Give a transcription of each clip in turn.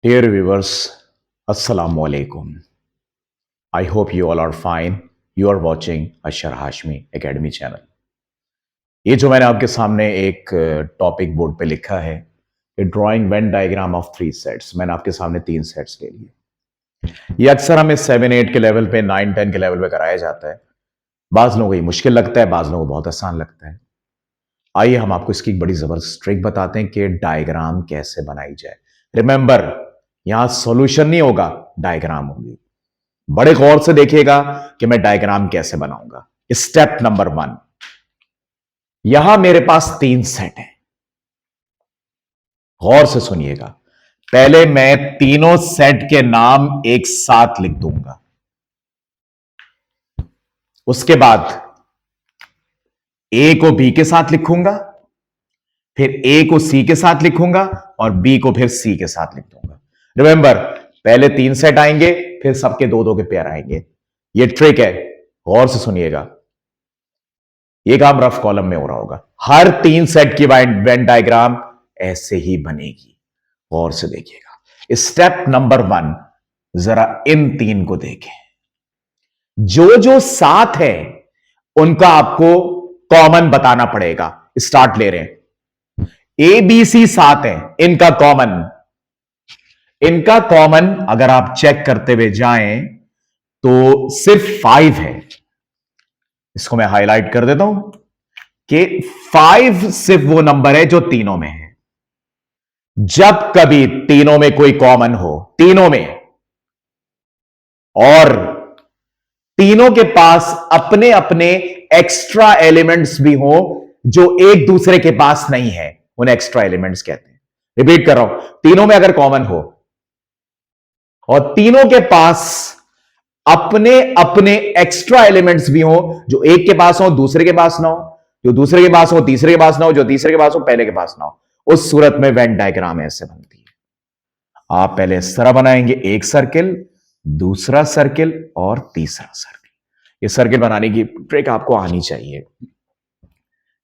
Dear viewers, Assalamu alaikum. I hope you all are fine. You are watching Ashar Hashmi Academy channel. ये जो मैंने आपके सामने एक टॉपिक बोर्ड पे लिखा है, drawing Venn diagram of 3 sets, मैंने आपके सामने 3 सेट्स ले लिए। ये अक्सर हमें 7-8 के लेवल पे, 9-10 के लेवल पे कराया जाता है। बाज लोगों को ये मुश्किल लगता है, बाज लोगों को बहुत आसान लगता है। आइए हम आपको इसकी एक बड़ी जबरदस्त ट्रिक बताते हैं कि डायग्राम कैसे बनाई जाए। रिमेंबर, यहां सॉल्यूशन नहीं होगा, डायग्राम होगी। बड़े गौर से देखिएगा कि मैं डायग्राम कैसे बनाऊंगा। स्टेप नंबर 1, यहां मेरे पास 3 सेट हैं। गौर से सुनिएगा। पहले मैं तीनों सेट के नाम एक साथ लिख दूंगा। उसके बाद ए को बी के साथ लिखूंगा, फिर ए को सी के साथ लिखूंगा और बी को फिर सी के साथ लिख दूंगा। रिमेंबर, पहले 3 सेट आएंगे, फिर सबके 2-2 के पेयर आएंगे। ये ट्रिक है, गौर से सुनिएगा। ये काम रफ कॉलम में हो रहा होगा। हर 3 सेट की वेन डायग्राम ऐसे ही बनेगी। गौर से देखिएगा। स्टेप नंबर 1, जरा इन 3 को देखें। जो जो साथ है उनका आपको कॉमन बताना पड़ेगा। स्टार्ट ले रहे हैं। ए बी सी 7 है, इनका कॉमन अगर आप चेक करते हुए जाएं तो सिर्फ 5 है। इसको मैं हाईलाइट कर देता हूं कि 5 सिर्फ वो नंबर है जो तीनों में है। जब कभी तीनों में कोई कॉमन हो, तीनों में, और तीनों के पास अपने अपने एक्स्ट्रा एलिमेंट्स भी हो जो एक दूसरे के पास नहीं है, उन्हें एक्स्ट्रा एलिमेंट्स कहते हैं। रिपीट कर रहा हूं, तीनों में अगर कॉमन हो और तीनों के पास अपने अपने एक्स्ट्रा एलिमेंट्स भी हो, जो एक के पास हो दूसरे के पास ना हो, जो दूसरे के पास हो तीसरे के पास ना हो, जो तीसरे के पास हो पहले के पास ना हो, उस सूरत में वेन डायग्राम ऐसे बनती है। आप पहले इस तरह बनाएंगे, एक सर्किल, दूसरा सर्किल और तीसरा सर्किल। ये सर्किल बनाने की ट्रिक आपको आनी चाहिए।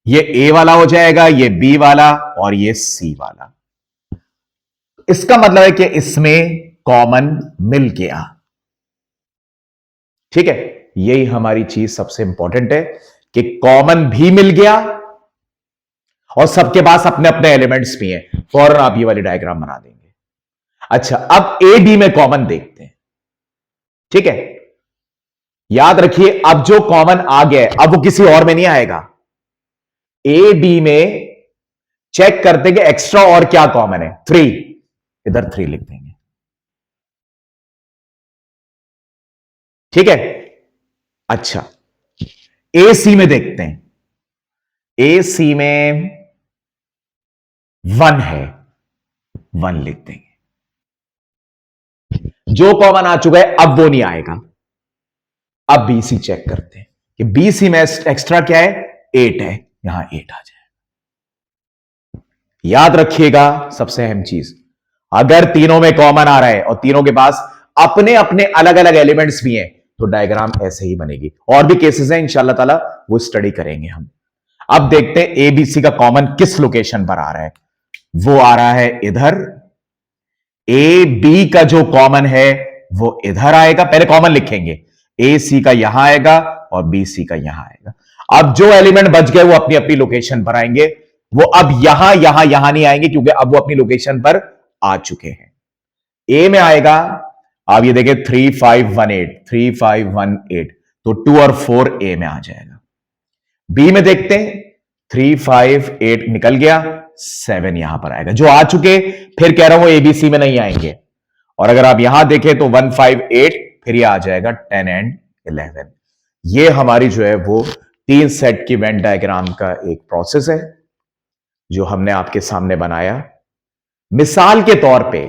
ये ए वाला हो जाएगा, ये बी वाला और ये सी वाला। इसका मतलब है कि इसमें कॉमन मिल गया। ठीक है, यही हमारी चीज सबसे इंपॉर्टेंट है कि कॉमन भी मिल गया और सबके पास अपने अपने एलिमेंट्स भी हैं। फौरन आप ये वाली डायग्राम बना देंगे। अच्छा, अब ए बी में कॉमन देखते हैं। ठीक है, याद रखिए, अब जो कॉमन आ गया अब वो किसी और में नहीं आएगा। ए बी में चेक करते कि एक्स्ट्रा और क्या कॉमन है। 3, इधर 3 लिख देंगे। ठीक है, अच्छा ए सी में देखते हैं। ए सी में 1 है, 1 लिख देंगे। जो कॉमन आ चुका है अब वो नहीं आएगा। अब बीसी चेक करते हैं कि बीसी में एक्स्ट्रा क्या है, 8 है, यहां 8 आ जाए। याद रखिएगा, सबसे अहम चीज, अगर तीनों में कॉमन आ रहा है और तीनों के पास अपने अपने अलग अलग एलिमेंट्स भी हैं तो डायग्राम ऐसे ही बनेगी। और भी केसेस हैं, इंशाल्लाह ताला वो स्टडी करेंगे हम। अब देखते हैं एबीसी का कॉमन किस लोकेशन पर आ रहा है। वो आ रहा है इधर। ए बी का जो कॉमन है वो इधर आएगा। पहले कॉमन लिखेंगे, ए सी का यहां आएगा और बी सी का यहां आएगा। अब जो एलिमेंट बच गए वो अपनी अपनी लोकेशन पर आएंगे। वो अब यहां यहां यहां नहीं आएंगे क्योंकि अब वो अपनी लोकेशन पर आ चुके हैं। ए में आएगा, आप ये देखें 3 5 1 8, 3 5 1 8, तो 2 और 4 ए में आ जाएगा। बी में देखते हैं, 3 5 8 निकल गया, 7 यहां पर आएगा। जो आ चुके, फिर कह रहा हूं एबीसी में नहीं आएंगे। और अगर आप यहां देखें तो 1 5 8, फिर ये आ जाएगा 10 एंड 11। ये हमारी जो है वो 3 सेट की वेन डायग्राम का एक प्रोसेस है जो हमने आपके सामने बनाया। मिसाल के तौर पे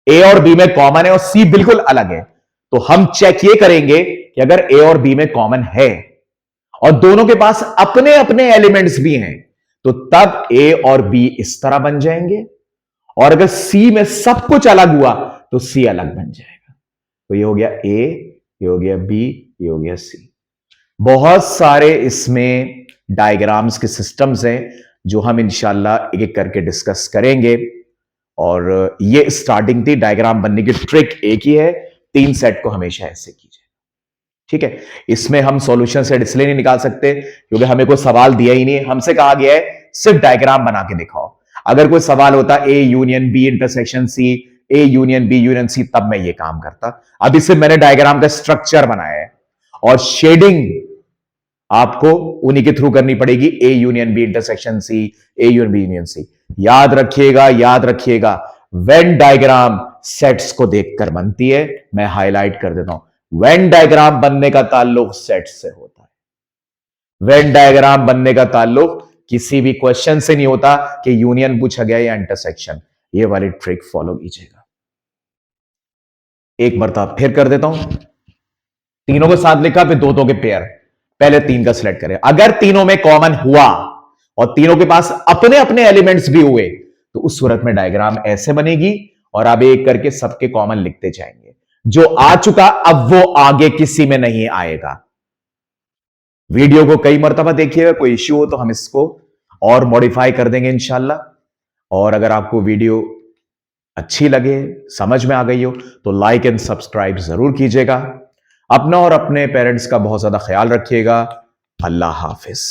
ए और बी में कॉमन है और सी बिल्कुल अलग है, तो हम चेक ये करेंगे कि अगर ए और बी में कॉमन है और दोनों के पास अपने अपने एलिमेंट्स भी हैं तो तब ए और बी इस तरह बन जाएंगे, और अगर सी में सब कुछ अलग हुआ तो सी अलग बन जाएगा। तो ये हो गया ए, ये हो गया बी, ये हो गया सी। बहुत सारे इसमें डायग्राम्स के सिस्टम्स हैं जो हम इंशाल्लाह एक एक करके डिस्कस करेंगे और ये स्टार्टिंग थी। डायग्राम बनने की ट्रिक एक ही है, 3 सेट को हमेशा ऐसे कीजिए। ठीक है, इसमें हम सॉल्यूशन सेट इसलिए नहीं निकाल सकते क्योंकि हमें कोई सवाल दिया ही नहीं है। हमसे कहा गया है सिर्फ डायग्राम बना के दिखाओ। अगर कोई सवाल होता A union B intersection C, A union B union C, तब मैं ये काम करता। अभी सिर्फ मैंने डायग्राम का स्ट्रक्चर बनाया है और शेडिंग आपको उन्हीं के थ्रू करनी पड़ेगी, A union B intersection C, A union B union C. याद रखिएगा, याद रखिएगा, वेन डायग्राम सेट्स को देखकर बनती है। मैं हाईलाइट कर देता हूं, वेन डायग्राम बनने का ताल्लुक सेट से होता है। वेन डायग्राम बनने का ताल्लुक किसी भी क्वेश्चन से नहीं होता कि यूनियन पूछा गया या इंटरसेक्शन। ये वाली ट्रिक फॉलो कीजिएगा। एक मरतबा फिर कर देता हूं, तीनों के साथ लिखा, फिर दो के पेयर। पहले 3 का सिलेक्ट करें। अगर तीनों में कॉमन हुआ और तीनों के पास अपने अपने एलिमेंट्स भी हुए तो उस सूरत में डायग्राम ऐसे बनेगी और आप एक करके सबके कॉमन लिखते जाएंगे। जो आ चुका अब वो आगे किसी में नहीं आएगा। वीडियो को कई मरतबा देखिएगा, कोई इश्यू हो तो हम इसको और मॉडिफाई कर देंगे इंशाल्लाह। और अगर आपको वीडियो अच्छी लगे, समझ में आ गई हो, तो लाइक एंड सब्सक्राइब जरूर कीजिएगा। अपना और अपने पेरेंट्स का बहुत ज्यादा ख्याल रखिएगा। अल्लाह हाफिज।